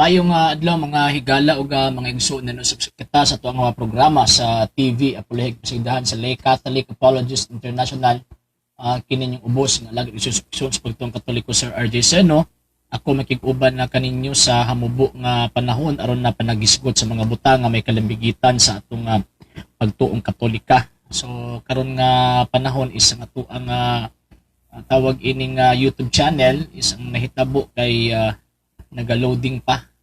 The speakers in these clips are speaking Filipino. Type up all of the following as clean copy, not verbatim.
Mayong adlaw mga higala ug mga igsoon na kita sa tuang mga programa sa TV apolehig pasigdahan sa Lay Catholic Apologist International. Kini yung ubos nga lagi isusukson sa pagtuong Katoliko Sir RJ Seno. Ako makig-uban na kaninyo sa hamubo nga panahon aron na panagisgot sa mga butang nga may kalambigitan sa atong pagtuong Katolika. So karon nga panahon is ang atuang tawag ining YouTube channel is ang nahitabo kay naga-loading pa.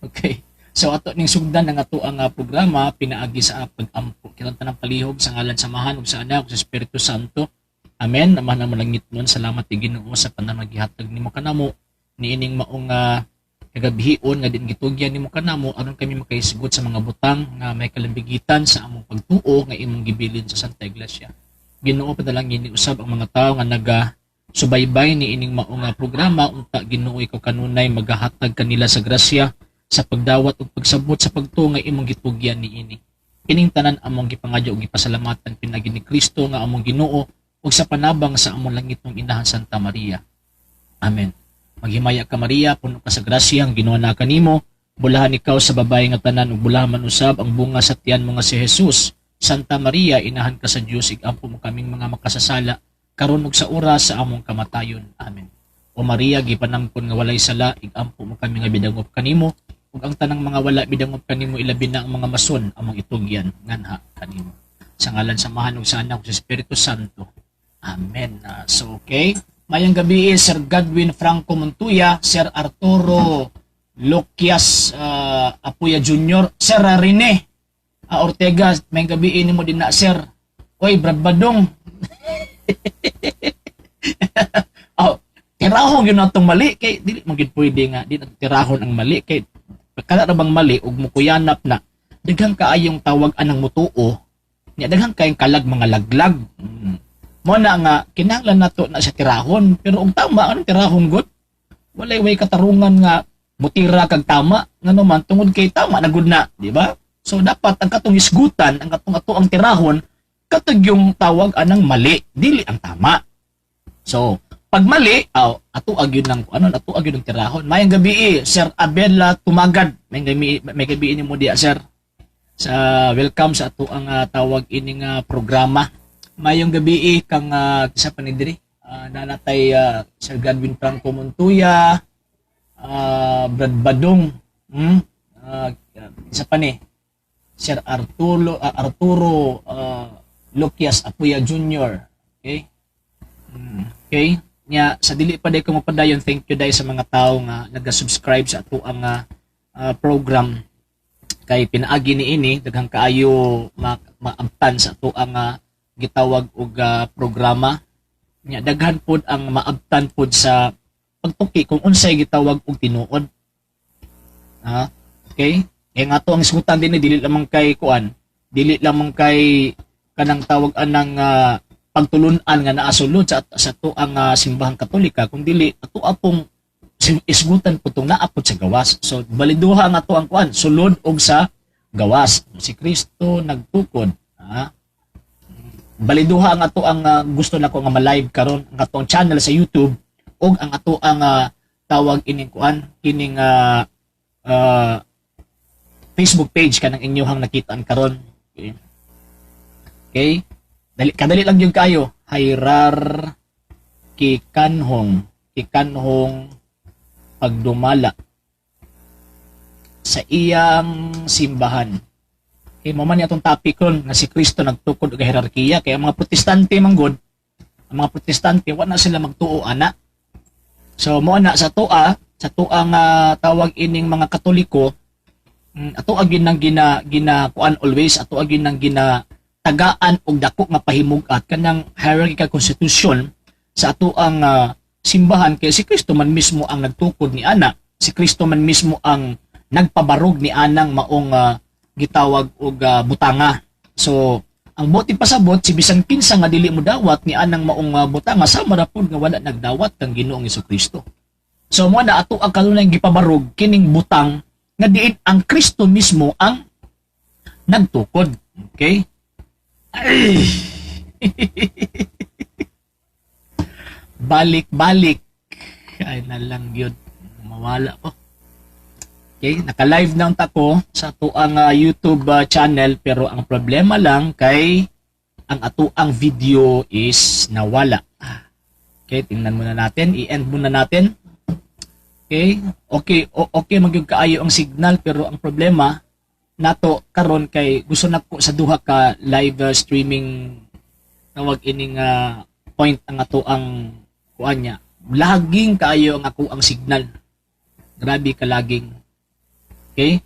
Okay. So ato ning sugdan ng ato ang programa pinaagi sa pag-ampo kinanta ng palihog sa ngalan samahan ug sa Anak ug sa Espiritu Santo. Amen. Naman na malangit nun. Salamat ti Ginoo sa panamagihatag nimo kanamo niining maong kagabihion nga din gitugyan nimo kanamo aron kami makahisgot sa mga butang nga may kalambigitan sa among pagtuo nga imong gibilin sa Santa Iglesia. Ginoo padalangin ni usab ang mga tawo nga subaybay ni ining maong programa unta Ginoo ikaw kanunay magahatag kanila sa grasya sa pagdawat ug pagsabot sa pagtuo nga imong gitugyan niini. Kining tanan among gipangadyo ug gipasalamatan pinagi ni Kristo nga among Ginoo ug sa panabang sa among langit ng Inahan Santa Maria. Amen. Maghimaya ka Maria, puno ka sa grasya, ang Ginoo na kanimo, bulahan ikaw sa babae nga tanan ug bulahan man usab ang bunga sa tiyan mo nga si Jesus. Santa Maria, inahan ka sa Dios, igampo mo kaming mga makasasala karon ug sa oras sa among kamatayon. Amen. O Maria, gipanangkon nga walay sala, igampo mo kami nga bidangop kanimo, ug ang tanang mga wala bidangop kanimo ilabi na ang mga mason among itugyan nganha kanimo. Sa ngalan samahan ug sa Anak ug sa Espiritu Santo. Amen. So okay. Mayang gabi Sir Godwin Franco Montuya, Sir Arturo Loquias Apuya Jr., Sir Rene Ortega, may gabi mo din na Sir. Oy, Brad Badong. Oh, tirahon yun natong mali kay dili magid pwede nga di tirahon ang mali kay kada ra bang mali ug mukuyanap na daghang kaayong tawag anang mutuo nya daghang kayong kalag mga laglag. Mo na nga kinahanglan nato na sa tirahon pero og tama anong tirahon gud walay way katarungan nga mutira kag tama ngano man tungod kay tama na gud na, di ba? So dapat ang katong isgutan ang katong ato ang tirahon katog yung tawag anang mali dili ang tama. So pag mali ato agyud nang ato agyud ang tirahon. Mayang gabi Sir Abela Tumagad, may gabi nimo diya Sir. Sa welcome sa ato ang tawag ining programa. Mayong gabi kang kisa pa ni diri nanatay Sir Godwin Franco Montuya, Brad Badong, isa pa ni Sir Arturo Loquias Apuya Jr. Okay? Okay? Nya sa dili pa day ko mapadayon, thank you day sa mga tao nga naga-subscribe sa ato ang program kay pinaagi niini daghang kaayo maabtan sa ato ang gitawag og programa nya daghan pod ang maabtan pod sa pagtuki kung unsay gitawag og tinuod. Okay? Kaya nga to ang isgutan din dili lamang kay kuan, dili lamang kay kanang tawag anang pagtulunan nga naasulod sa to ang simbahang Katolika, kung dili ato apong isgutan po itong naapot sa gawas. So baliduha nga to ang kuan, sulod og sa gawas. Si Kristo nagtukod. Baliduha nga to ang gusto nako nga ma-live karon ang atong channel sa YouTube og ang ato ang tawag ining kuan kining Facebook page kanang inyohang nakitaan karon. Okay. Okay? Kadali lang yung kayo. Kikanhong pagdumala sa iyang simbahan. Okay, mo man atong topic ron nga si Kristo nagtukod og hierarkiya kay ang mga protestante manggod, ang mga protestante wa na sila magtuo ana. So mo na sa tua nga tawag ining mga Katoliko, ato agin nang gina kuan always ato agin nang gina tagaan og dako nga pahimugat kanang hierarchical constitution sa ato ang simbahan kay si Kristo man mismo ang nagtukod ni ana, si Kristo man mismo ang nagpabarog ni anang maong gitawag og butanga. So ang buti pasabot si bisan kinsa nga dili mo dawat ni anang maong butanga sama ra pud nga wala nagdawat kang Ginoong Hesukristo. So mo na ato ang kanunay gipabarog kining butang nga diin ang Kristo mismo ang nagtukod. Okay? Ay. Balik-balik. Ay na lang yun. Mawala ko. Okay, naka-live na tako sa atuang YouTube channel, pero ang problema lang kay ang atuang video is nawala. Okay, tingnan muna natin, i-end muna natin. Okay, magyud kaayo ang signal, pero ang problema nato karon kay gusto nako sa duha ka live streaming tawag ining point ang atuang kuan niya. Laging kaayo ang ako ang signal. Grabe ka laging. Okay?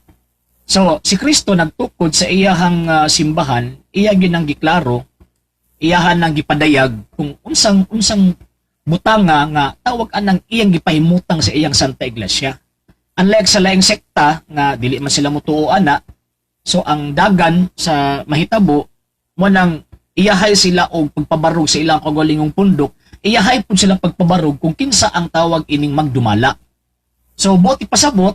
So, si Kristo nagtukod sa iyahang simbahan, iya ginang giklaro, iyahan nang gipadayag kung unsang butanga nga tawag anang iyang gipahimutang sa iyang Santa Iglesia. Unlike sa laing sekta nga dili man sila mutuo ana, so ang dagan sa mahitabo mo nang iyahay sila og pagpabarog sa ilang kaugalingong pundok, iyahay pud sila pagpabarog kung kinsa ang tawag ining magdumala. So, buti pasabot,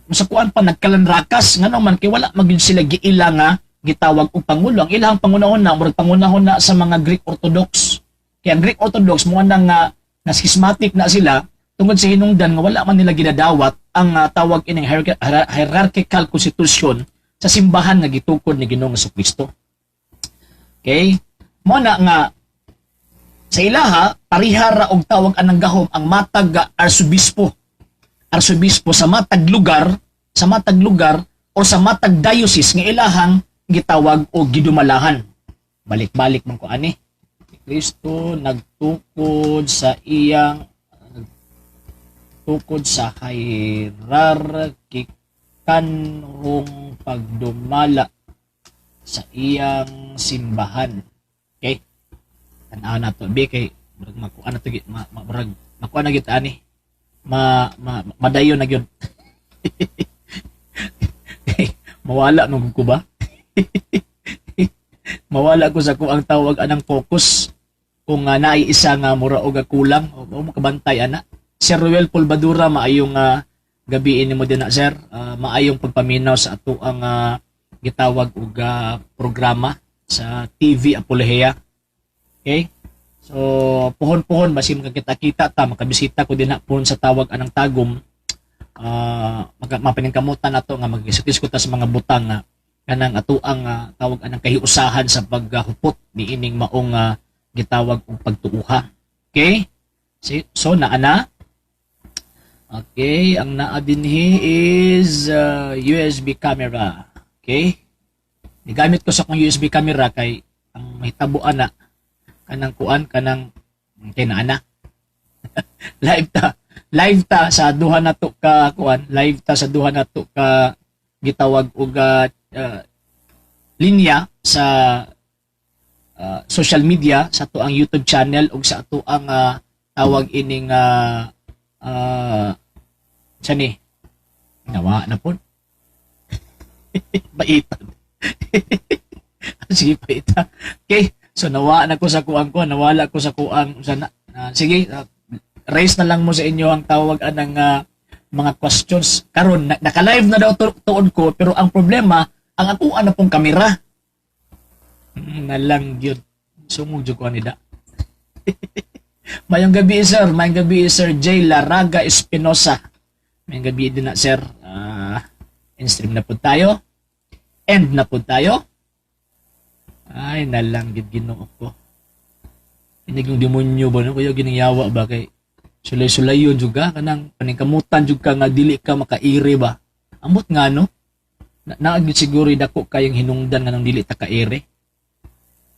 sa kuan pa nagkalanrakas nga naman kay wala magin sila giila nga gitawag og pangulo. Ang ilang pangunahon na sa mga Greek Orthodox. Kaya ang Greek Orthodox mo nang na schismatic na sila tungod sa hinungdan nga wala man nila ginadawat ang tawag ining hierarchical constitution sa simbahan nga gitukod ni Ginoong Jesucristo. Okay? Mo na nga sa ilaha parihara og tawag anang gahom ang matag arsobispo sa matag lugar o sa matag diocese nga ilahang gitawag o gidumalahan. Balik-balik man ko ani. Kristo nagtukod sa hierarkikanhong pagdumala sa iyang simbahan. Okay? Tanaw na to be kay makuha na to makuha na gid ani. Madayon na gyud. Mawala nung ko ba? Mawala ko sa kuang tawag anang focus kung naiisa nga mura og kulang o makabantay ana. Sir Ruel Pulbadura, maayong gabi ini mo din na sir. Maayong pagpaminaw sa ato ang gitawag og programa sa TV Apología. Okay? So, puhon-puhon, basi makakita-kita ta, makabisita ko din na puhon sa tawag anang tagom, mapaningkamutan na to nga mag-isukis ko ta sa mga butang nga kanang ato ang tawag anang kahiusahan sa paghupot ni ining maong gitawag og pagtuuha. Okay? So, naana? Okay, ang naa dinhi is USB camera. Okay? Nigamit ko sa kong USB camera kay ang mahitabuan na kanang kuan kanang kinaana live ta sa duha nato ka kuan live ta sa duha nato ka gitawag og linya sa social media sa ato ang YouTube channel ug sa ato ang tawag ining sani nawa na pud baitan sige baitan. Okay, so nawala ko sa kuang sana. Sige, raise na lang mo sa inyo ang tawag anang mga questions. Karon naka-live na daw tuon ko, pero ang problema ang ako na pong kamera. Na lang gyud. Sumog jud ko nida. Mayong gabi Sir J. Laraga Espinosa. Mayong gabi din na sir. In-stream na po tayo. End na po tayo. Ay, nalanggit Ginoo ko. Inig yung demonyo ba, no? Kaya ginangyawa ba kay sulay-sulayon juga, kanang paningkamutan juga nga dili ka makaire ba? Amot nga, no? Naagit siguro dako kayang hinungdan nga nang dili ta kaire.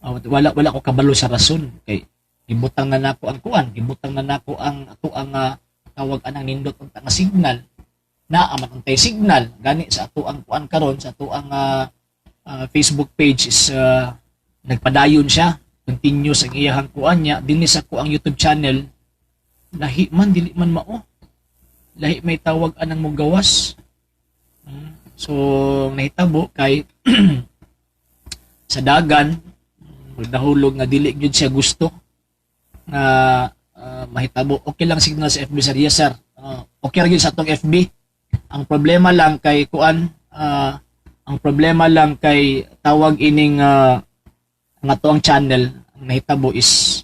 Wala ko kabalo sa rason. Kay gibutang na nako ang kuan, gibutang na nako ang ato ang tawag anang nindot unta nga signal. Naaman untay signal gani sa ato ang kuan karon sa ato ang Facebook page is nagpadayon siya, continuous ang iyahang kuan niya dinhi sa ko ang YouTube channel. Lahi man dili man mao, lahi may tawag anang mo gawas. So nahitabo kay sa dagan nahulog nga dili gyud siya gusto nga mahitabo. Okay lang signal sa FB sir, yes sir, okay ra gyud sa atong FB. Ang problema lang kay kuan ang problema lang kay tawag ining ang atoang channel ang nahitabo is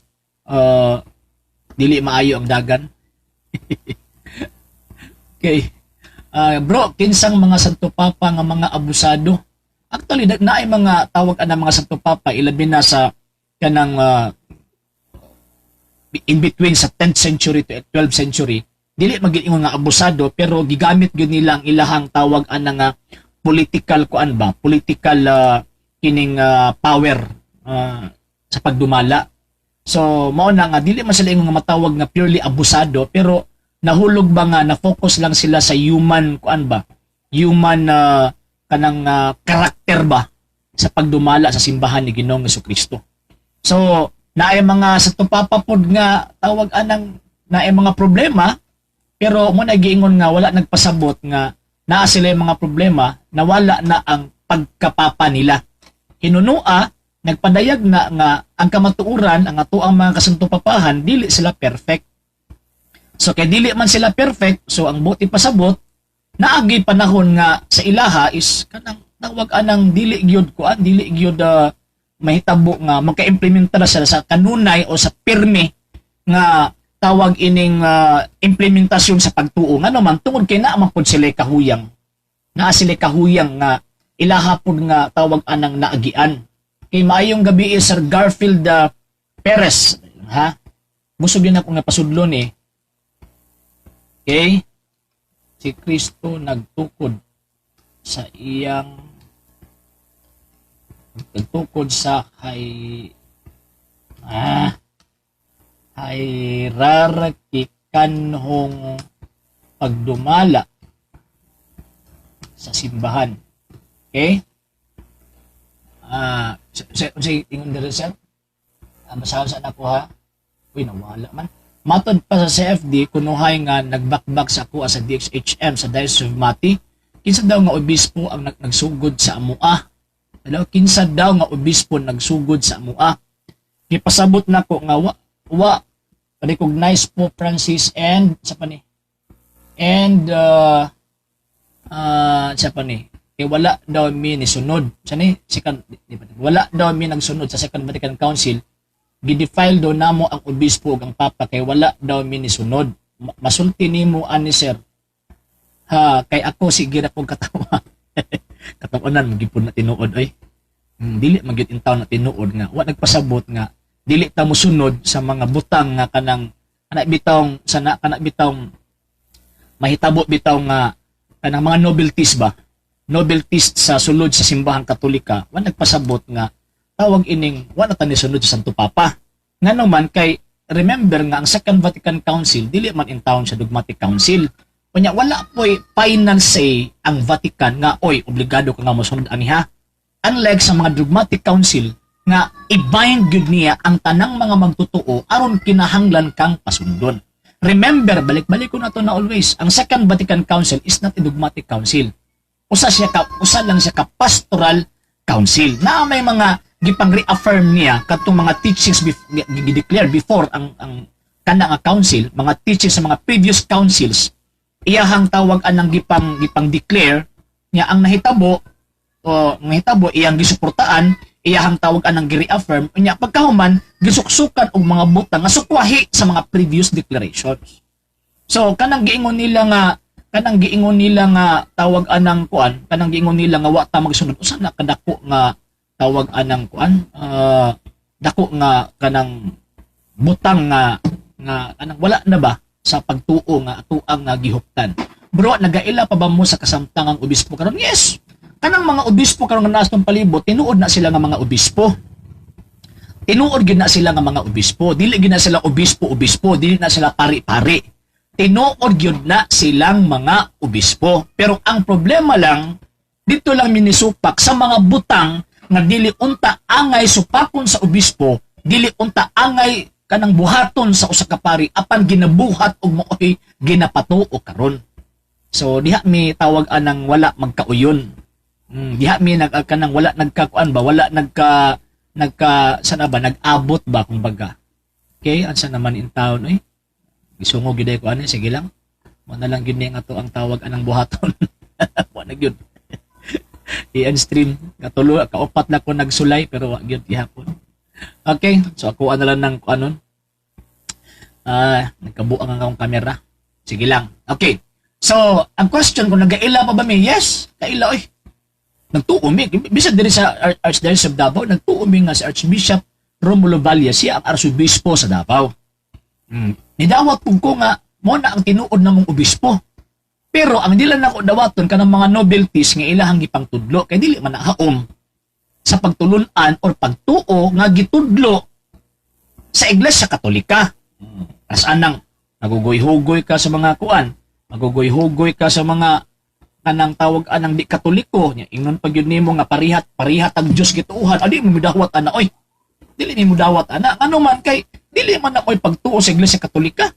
dili maayo ang dagan. Okay. Bro, kinsang mga Santo Papa nga mga abusado. Actually, naay mga tawag ana mga Santo Papa ilabi na sa kanang in between sa 10th century to 12th century, dili magiingon nga abusado pero gigamit gyud nila ang ilahang tawag ana nga political kuan ba, political kining power sa pagdumala. So mao na nga dili man sila ingon nga matawag nga purely abusado pero nahulog ba nga na focus lang sila sa human kuan ba, human kanang karakter ba sa pagdumala sa simbahan ni Ginoong Jesucristo. So naay mga Santo Papa pod nga tawag anang naay mga problema pero mo na giingon nga wala nagpasabot nga naa sila yung mga problema na wala na ang pagkapapa nila. Hinunua nagpadayag na nga ang kamatuuran ang ato ang mga kasanto papahan dili sila perfect. So kay dili man sila perfect, so ang buti pasabot naagi panahon nga sa ilaha is kanang tawag anang dili gyud kuan, dili gyud mahitabo nga magka-implementar sila sa kanunay o sa pirme nga tawag ining implementasyon sa pagtuo. Nga naman tungod kay naa man pod sila kahuyang. Naa sila kahuyang nga ilaha pod nga tawag anang naagian. Kay maayong gabi Sir Garfield Perez, ha? Busog yun ako nga pasudlon eh. Okay? Si Kristo nagtukod sa iyang nagtukod sa hierarchikanhong pagdumala sa simbahan. Okay? Say ingon diri sir. Basahan sa nako ha. Uy nawala man. Matod pa sa CFD kunuhay nga nagbakbak sa ako sa DXHM sa Diocese of Mati. Kinsa daw nga obispo ang nagsugod sa amua. Hello, kinsa daw nga obispo nagsugod sa amua. Gipasabot nako nga wa recognize po Francis and sa pa ni. And sa pa ni. Kay wala daw mi ni sunod. Sa ni wala daw mi nagsunod sa Second Vatican Council. Gidefile daw namo ang obispo ug ang papa kay wala daw mi ni sunod. Masulti nimo ani sir. Ha, kay ako sige na kong katawa. Katawanan magipon na tinuod ay. Dili magyud intaw na tinuod nga wa nagpasabot nga dili ta mosunod sa mga butang nga kanang kana bitong mahitabo bitaw nga kanang mga novelties ba, novelties sa sulod sa simbahang Katolika wa nagpasabot nga tawag ining wa na ta ni sunod sa Santo Papa. Ngano man kay remember nga ang Second Vatican Council dili man in town sa Dogmatic Council. Unya wala po'y final say ang Vatican nga oy obligado ka nga mosunod aniha. Unlike sa mga Dogmatic Council nga i-bind gyud niya ang tanang mga magtutuo aron kinahanglan kang pasundon. Remember, balik-balik ko na to na always, ang Second Vatican Council is not a Dogmatic Council. Usa lang siya ka pastoral council. Na may mga gipang reaffirm niya katong mga teachings gi-declare before ang kana nga council, mga teachings sa mga previous councils. Iyahang tawag anang gipang declare niya ang nahitabo iyang gisuportaan, iyahang tawag anang gi-reaffirm unya pagkahuman gisuksukan og mga butang nga sukwahi sa mga previous declarations. So kanang giingon nila nga tawag anang kuan, kanang giingon nila nga wa ta magsunod usa na kadako nga tawag anang kuan, dako nga kanang butang nga kanang wala na ba sa pagtuo nga ato ang gihuptan. Bro, nagaila pa ba mo sa kasamtangang obispo karon? Yes. Kanang mga obispo karon nga naas tong palibot, tinuod na sila nga mga obispo. Tinuod gid na sila nga mga obispo. Dili gid na sila obispo, dili na sila pari-pari. Tinuod gyud na silang mga obispo. Pero ang problema lang dito lang minisupak sa mga butang nga dili unta angay supakon sa obispo, dili unta angay kanang buhaton sa usa ka pari apan ginabuhat og mooy ginapatuo karon. So diha mi tawag anang wala magkauyon. Diha mi kanang wala nagkakuan ba, wala sana ba nag-abot ba kumbaga. Okay, ansa naman in town oy. Gisungo gid ko ani sige lang. Mo na lang gid ni ato ang tawag anang buhaton. Wa na gyud. I-stream katulo kaupat na ko nagsulay pero wa gyud gihapon. Okay, so ako na lang ng anon. Nagkabuang ang akong kamera. Sige lang. Okay. So, ang question kung nagaila pa ba mi? Yes, kaila oy. Nagtuumi, bisag diri sa Archdiocese of Davao, nagtuumi nga si Archbishop Romulo Valles, siya ang Arsobispo sa Davao. Nidawat pug ko nga mo na ang tinuod namong obispo. Pero ang dila nako dawaton kanang mga novelties nga ilahang gipangtudlo kay dili man haom sa pagtulunan or pagtuo nga gitudlo sa Iglesia Katolika. As anang nagugoy-hugoy ka sa mga kuan, magugoy-hugoy ka sa mga kanang tawag anang di Katoliko nya ingon pag yun nimo nga parihat ang Dios gituuhan adi mo midawat ana oy. Dili nimo dawat ana ano man kay dili man na oy pagtuo sa Iglesia Katolika.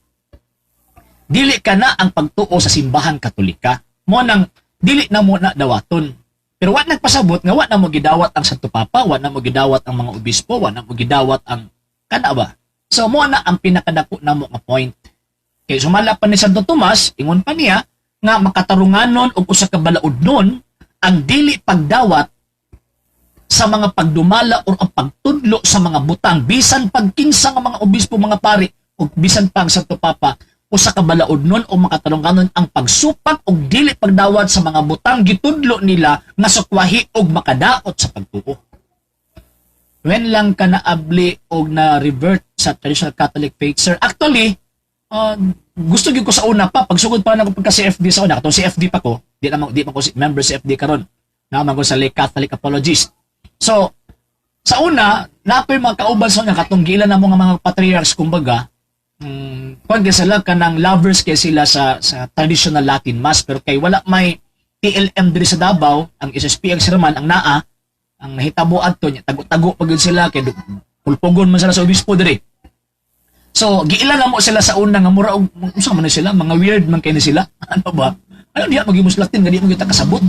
Dili ka na ang pagtuo sa simbahan Katolika. Mo nang dili na mo na dawaton. Pero wa nagpasabot nga wa na mo gidawat ang Santo Papa, wa na mo gidawat ang mga obispo, wa na mo gidawat ang kana ba. So mo na ang pinakadako namo nga point. Kay sumala pa ni Santo Tomas, ingon pa niya nga makatarunganon og usa ka balaudnon ang dili pagdawat sa mga pagdumala o ang pagtudlo sa mga butang bisan pagkinsa nga mga obispo mga pari o bisan pang Santo Papa usa ka balaudnon o makatarunganon ang pagsupak og dili pagdawat sa mga butang gitudlo nila nga sukwahi og makadaot sa pagtuo. When lang ka naabli og na revert sa traditional Catholic faith, sir? Actually, gusto gyud ko sa una pa pagsugod pa na ko pagka CFD sa una, katong CFD pa ko, di pa ko member CFD karon. Naman ko sa Lay Catholic Apologist. So, sa una, napoy mga kauban sa una katong gilan na mga patriarchs kumbaga, kung sila kanang lovers kay sila sa traditional Latin Mass pero kay wala may TLM diri sa Davao, ang SSP ang sirman ang naa, ang nahitabo adto nya tago-tago pagud sila kay pulpogon man sila sa obispo diri. So, giilan na mo sila sa una nga mura og unsa man sila, mga weird man kay sila. Ano ba? Ano diha magimos Latin nga di mo kita kasabot.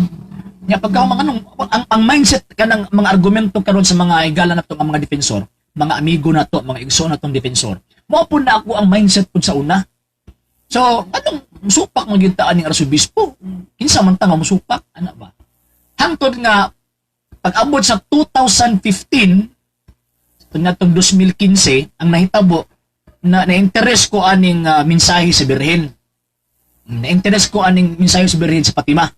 Nya pagka mga anong ang mindset kanang mga argumento karon sa mga higala nato nga mga defensor, mga amigo nato, mga igsoon natong defensor. Mao pud na ako ang mindset pud sa una. So, anong musupak magitaan ni Arsobispo? Kinsa man ta nga musupak, ana ba? Hangtod nga pag-abot sa 2015 tunatong 2015 ang nahitabo na-interest ko aning mensahe sa Birhen. Na-interest ko aning mensahe sa Birhen sa Fatima.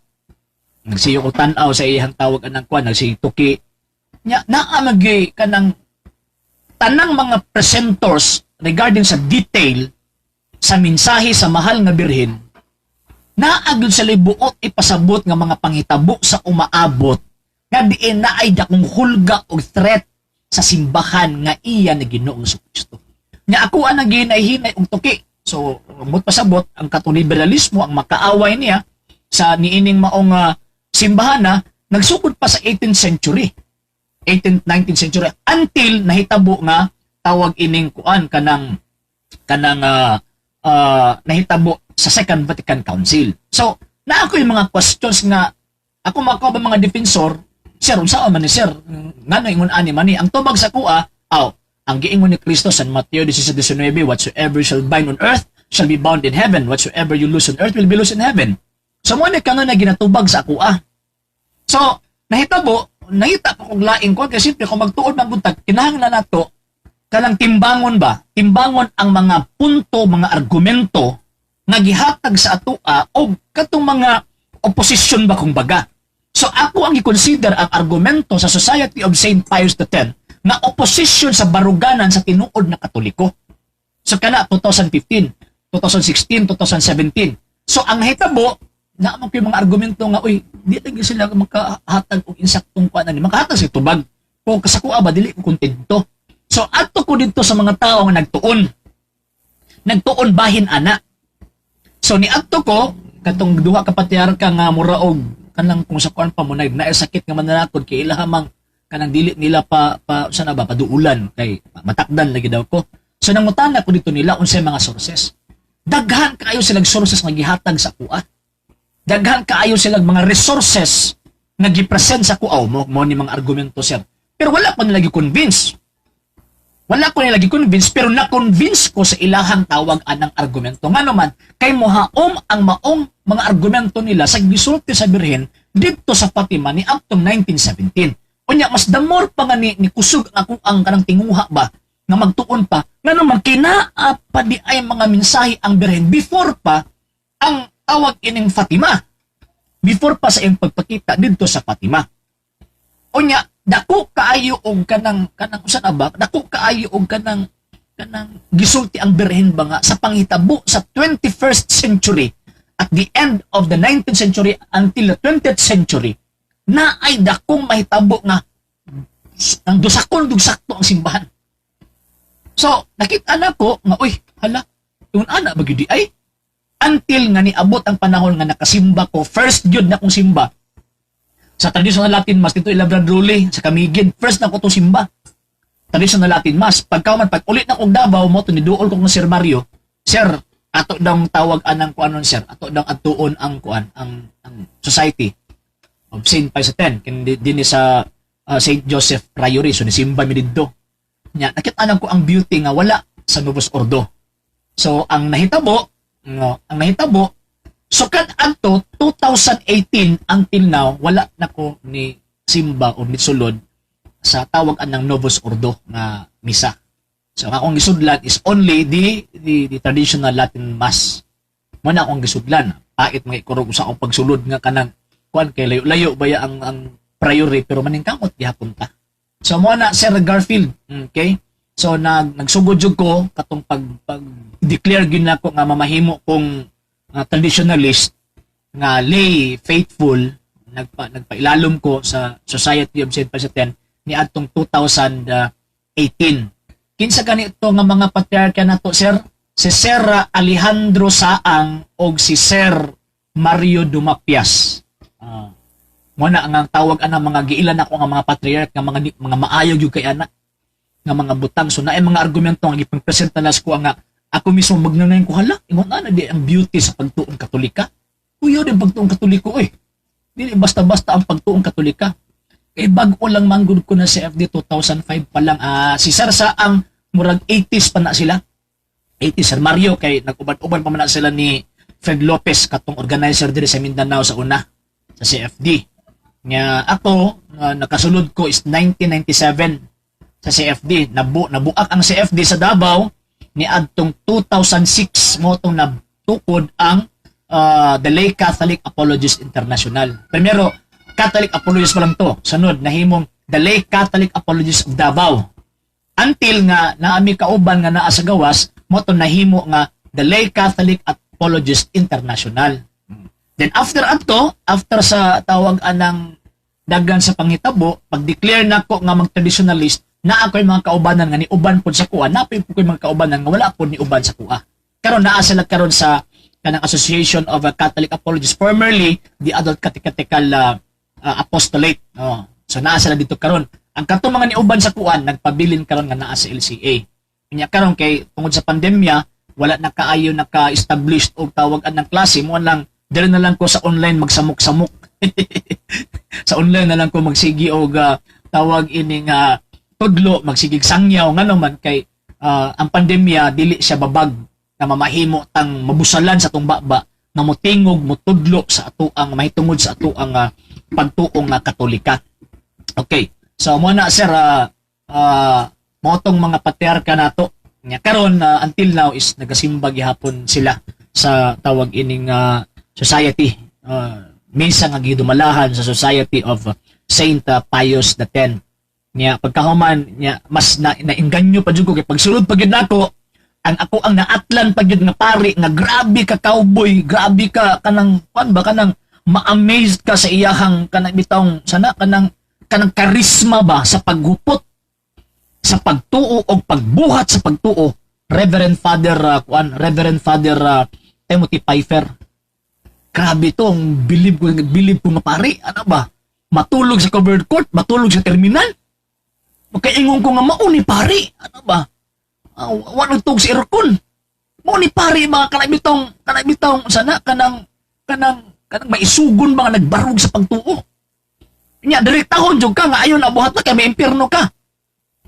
Nagsiyo ko tanaw sa iyang tawag anang kuan, nagsiyo tuki. Nya naamagay kanang tanang mga presenters regarding sa detail sa mensahe sa mahal nga Birhen. Naagud sa libuot ipasabot nga mga panghitabo sa umaabot nga diin na ay dakong hulga o threat sa simbahan nga iya na Ginoong Kristo. Nya ako ang ginahinay og tuki. So, mut pasabot ang katoliberalismo ang makaaway niya sa niining maong simbahan na nagsukod pa sa 18th century. 18th, 19th century until nahitabo nga tawag ining kuan kanang nahitabo sa Second Vatican Council. So, na ako yung mga questions nga ako ba mga defensor, sir, unsa man ni sir? Ngano ingon ani man ni ang tubag sa kuha, ang giingon ni Kristo sa Mateo 16:19, whatsoever shall bind on earth shall be bound in heaven, whatsoever you loose on earth will be loose in heaven. So mo ni kanon na ginatubag sa kuha. So, nahita ko og laing ko kasi simple kung magtuod man buntag kinahanglan nato kanang timbangon ba? Timbangon ang mga punto, mga argumento nga gihatag sa atoa o katong mga opposition ba kumbaga. So ako ang i-consider ang argumento sa Society of St. Pius X na opposition sa baruganan sa tinuod na Katoliko. So kana 2015, 2016, 2017. So ang hitabo na mo mga argumento nga uy, di tagi sila makahatag og insaktong kuan ani, makahatag sa tubag. Kung kasakuha ba dili ko kontento. So adto ko dito sa mga tao nga nagtuon. Nagtuon bahin ana. So ni adto ko katong duha ka patriarka nga mura og kanang kung sa kuan pa mo na sakit nga mananakod kay ilahamang kanang dili nila pa sana ba paduulan kay matakdan lagi daw ko. So nangutana ko dito nila unsay mga sources. Daghan kaayo silang sources nga gihatag sa kuha. Daghan kaayo silang mga resources nga gipresent sa kuha mo ni mga argumento sir. Pero wala pa nila gi-convince. Wala ko nila gi-convince pero na-convince ko sa ilahang tawag anang argumento. Nga naman, kay mohaom ang maong mga argumento nila sa gisulti sa Birhen dito sa Fatima ni Aptong 1917. Unya, mas damor pa nga ni kusog ako ang kanang tinguha ba nga magtuon pa nga naman kinaa pa di ay mga mensahe ang Birhen before pa ang tawag ining Fatima. Before pa sa iyong pagpakita dito sa Fatima. Unya, dako kaayo og kanang usa na ba? Dako kaayo og kanang gisulti ang birhen ba nga sa panghitabo sa 21st century at the end of the 19th century until the 20th century na ay dakong mahitabo nga ang dusakon sakto ang simbahan. So, nakita na ko nga, uy, hala, yung anak magyudi ay, until nga niabot ang panahon nga nakasimba ko, first yun na kong simba. Sa traditional Latin Mass, dito Ilabran Rule, sa Camiguin, first na ko itong simba. Traditional Latin Mass. Pag ulit na kong Davao mo, tuniduol ko ng Sir Mario, Sir, ato daw tawag anang kuanon, Sir, ato daw atuon ang Society of Saint Pius X, din sa St. Joseph Priory, so nisimba mi dito. Nya, nakita ko ang beauty nga wala sa Novus Ordo. So, ang nahitabo, so kan adto 2018 until now, wala na ko ni simba o ni sulod sa tawag ng Novus Ordo nga misa. So, ang akong gisudlan is only the traditional Latin Mass. Muna akong gisudlan. Pait mga ikurog sa akong pagsulod nga kanang kuan kay layo-layo baya ang priority pero maningkamot gihapon ta. So mo na Sir Garfield, okay? So nagsugod jud ko katong pag-declare gyud nako nga mamahimo kong traditionalist nga lay faithful, nagpailalom ko sa Society of Saint Pius X ni adtong 2018. Kinsa kanito nga mga patriarka nato, Sir? Si Sir Alejandro Saang og si Sir Mario Dumapias. Muna ang tawag ana mga giilan ako nga mga patriarch nga mga maayog yung kay anak nga mga butang. So naay mga argumento nga gipang-present na las ko nga ako mismo magnanay ko hala ingon ana di ang beauty sa pagtuon Katolika. Kuyo din pagtuon Katoliko Dili basta-basta ang pagtuon Katolika. Kay bag-o lang manggod ko na sa FD 2005 pa lang si Sir Saang murag 80s pa na sila. 80s Sir Mario kay nag-uban-uban pa man na sila ni Fred Lopez katong organizer diri sa Mindanao sa una sa CFD. Nga ako, nakasulod ko is 1997 sa CFD. Nabuak ang CFD sa Davao ni adtong 2006 mo itong natukod ang the Lay Catholic Apologists International. Primero, Catholic Apologists pa lang to. Sunod, nahimong the Lay Catholic Apologists of Davao. Until nga naami kauban nga naa sa gawas, mo itong nahimo nga the Lay Catholic Apologists International. Then after sa tawag anang dagan sa panghitabo, pag-declare na ko nga mag-traditionalist, na ako'y mga kaubanan nga ni uban po sa kuha, napay po ko'y mga kaubanan nga wala po ni uban sa kuha. Karon naa sila karon sa kanang Association of Catholic Apologists, formerly the Adult Catechetical Apostolate. So naa sila dito karon. Ang katong mga ni uban sa kuha, nagpabilin karon nga naa sa LCA. Kanya karon kay tungod sa pandemya, wala na kaayo naka-established og tawagan ng klase mo lang. Dili na lang ko sa online magsamok-samok. Sa online na lang ko magsigi og tawag ining tudlo, magsigig sangyaw nga naman kay ang pandemya dili siya babag na mamahimo tang mabusalan sa atong baba nga motingog motudlo sa ato ang mahitungod sa ato ang pagtuong Katolika. Okay. So mo na Sir mo tong mga patriarka nato nya karon until now is nagasimba gihapon sila sa tawag ining society, minsan nga gidumalahan sa Society of Saint Pius X. Nya pagkahuman nya mas nainganyo pa jud ko kay pagsulod pa gyud nako ang naatlan pa gyud nga pari nga grabe ka cowboy, grabe ka kanang kanang ma-amazed ka sa iyahang kanang bitawng sana kanang karisma ba sa paghupot sa pagtuo o pagbuhat sa pagtuo. Reverend Father Timothy Pfeiffer. Grabe to, ang bilib ko nga pare. Ano ba? Matulog sa covered court, matulog sa terminal. Magkaingon ko nga mauni pare. Ano ba? Walang tug si aircon. Mauni pare mga kanabitong sana kanang maisugon ba nga nagbarog sa pagtuo. Nya direktahon jud ka nga ayon na buhat na kay may impierno ka.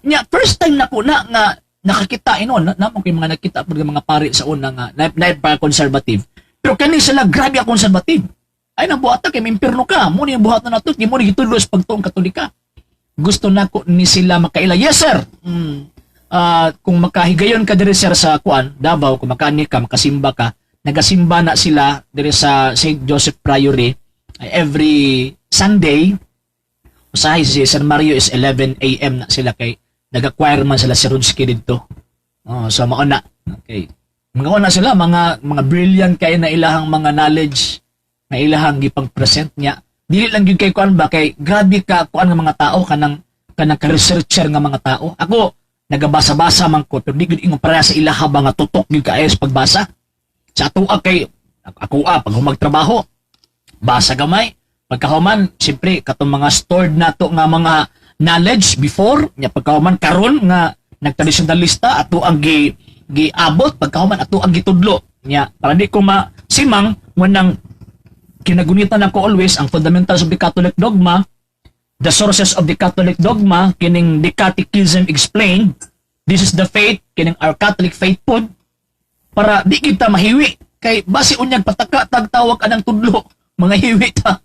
Nya first time nako na nga nakakita namo kay mga nakita pud mga pare sa una nga na conservative. Pero kani sila grabe ang konserbative. Ay nabuhatan kay impierno ka. Mo ni buhatan nato, di mo ni gitulo sa pagtuong Katolika. Gusto nako ni sila makaila. Yes sir. Kung makahigayon ka diri sir sa kuan, Davao, kung makaani ka, makasimba ka, nagasimba na sila diri sa St. Joseph Priory every Sunday. Usahay si San Mario is 11 a.m. na sila kay nag-acquire man sila si Rudsky dito. So mao na. Okay. Mga na sila mga brilliant kay na ilahang mga knowledge na ilahang gipang present niya. Dili lang gyud kay kuan ba kay grabe ka kuan nga mga tao kanang ka-researcher nga mga tao. Ako nagabasa-basa man ko pero di gyud ingon para sa ilaha ba nga tutok gyud kaayo sa pagbasa. Sa ato kay ako pag humagtrabaho basa gamay pagkahuman siyempre katong mga stored nato nga mga knowledge before nya pagkahuman karon nga nagtradisyonalista ato ang giabot pagkahuman ato ang gitudlo nya para di ko masimang nang kinagunitan ako always ang fundamentals of the Catholic dogma, the sources of the Catholic dogma, kining the Catechism explained, this is the faith, kining our Catholic faith pod, para di kita mahiwi. Kay basi unyag pataka tagtawag anang tudlo, mga hiwi ta.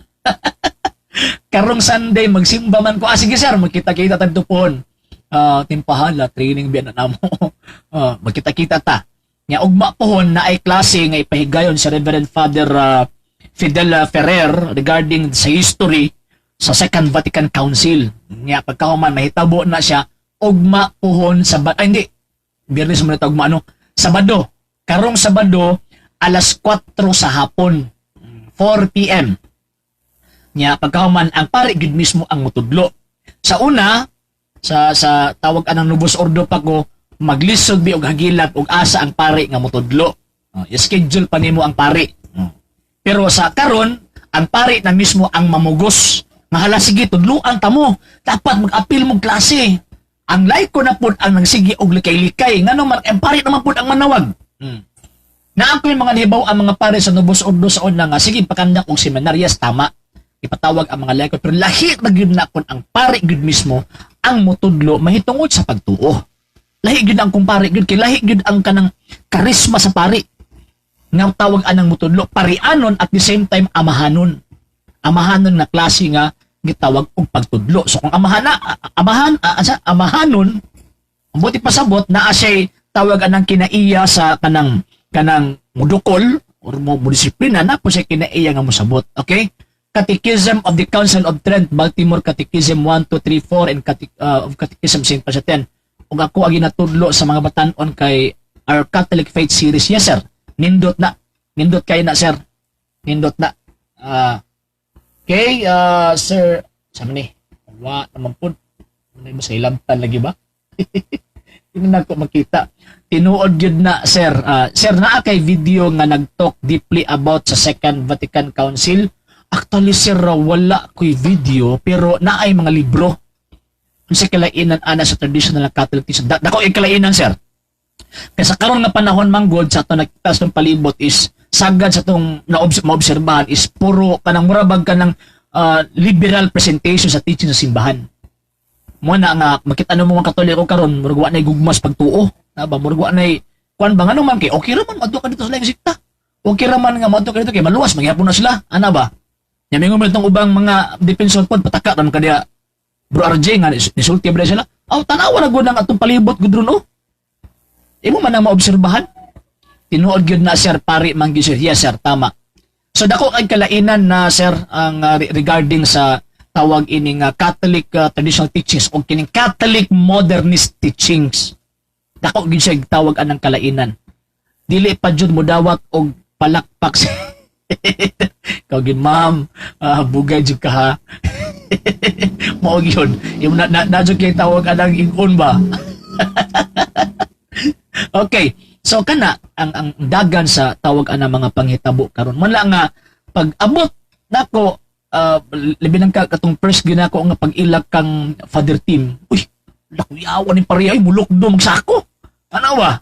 Karong Sunday magsimba man ko. Sige sir, magkita-kita tagto pon. Timpahala, training biyan na mo. Magkita-kita ta. Nga ugma pohon na ay klase nga ipahigayon sa Reverend Father Fidel Ferrer regarding sa history sa Second Vatican Council. Nga pagkahuman mahitabo na siya ugma pohon sa hindi Biyernes mo na ugma Sabado. Karong Sabado alas 4 sa hapon 4 PM. Nya pagkahuman ang pare gid mismo ang mutudlo. Sa una sa tawag anang Nobus Ordo pa ko maglisod bi og hagilap og asa ang pare nga mutudlo. I-schedule pa nimo ang pare. Pero sa karon ang pare na mismo ang mamugos. Nga hala sige tudloan ta mo. Dapat mag-apil mong klase. Ang laiko na pud ang nagsigi og likay-likay ngano man ang pare naman pud ang manawag. Na ako yung mga nahibaw ang mga pare sa Nobus Ordo sa una nga sige pakandak og seminaryas tama. Ipatawag ang mga laiko pero lahi na gyud na pud ang pare gyud mismo ang mutudlo mahitungod sa pagtuo. Lahi gyud ang kumpare gyud kay lahi gyud ang kanang karisma sa pare. Nga tawag anang mutudlo parianon at the same time amahanon. Amahanon na klase nga gitawag og pagtudlo. So kung amahanon buti pasabot na asay tawag anang kinaiya sa kanang mudukol or mo disiplina na po siya kinaiya nga mosabot. Okay? Catechism of the Council of Trent, Baltimore Catechism 1, 2, 3, 4 and of Catechism St. Pius X. Ug ako agi natudlo sa mga batan-on kay our Catholic Faith Series. Yes sir. Nindot kay na sir. Nindot na. Okay, sir, sama ni. Wa naman pud. Ano mo sa ilabtan lagi ba? Hindi na ko makita. Tinuod yun na, sir. Sir, naa kay video nga nag-talk deeply about sa Second Vatican Council. Actually, sir, wala ko'y video, pero naay mga libro. Sa kalainan ana sa traditional Catholicism. Dako yung kalainan, sir. Kaya sa karon nga panahon manggod sa ito nagtas ng palibot is sagad sa itong maobserbahan is puro kanang murabag kanang liberal presentation sa teaching sa simbahan. Muna nga makita mo mga Katoliko karon murag wa nay gugmas pagtuo, ba murag wa nay kuan ba ngano man kay okay ra man madto ka dito sa laing sikta. Okay ra man nga madto ka dito kay maluwas magyapon na sila. Ana ba? Nya mingon man itong ubang mga defensor pod pataka ram kadiya Bro RJ nga nisulti ba sila? Tanawa na gud ang atong palibot gud ron. Imo man ang maobserbahan. Tinuod gyud na sir pari man gyud sir. Yes sir, tama. So dako kay kalainan na sir ang regarding sa tawag ining Catholic traditional teachings o kining Catholic modernist teachings. Dako gyud siya tawag anang kalainan. Dili pa jud mo dawat og palakpak. Kau gyud ma'am, bugay jud ka ha. Mao gyud. Imo na jud kay tawag anang ingon ba. Okay. So kana ang dagan sa tawag ana mga panghitabo karon. Man lang nga pag-abot nako labi nang katong first ginako nga pag-ilag kang Father Tim. Uy, lakuyawan ni pariyay mulukdo magsako. Ano ba?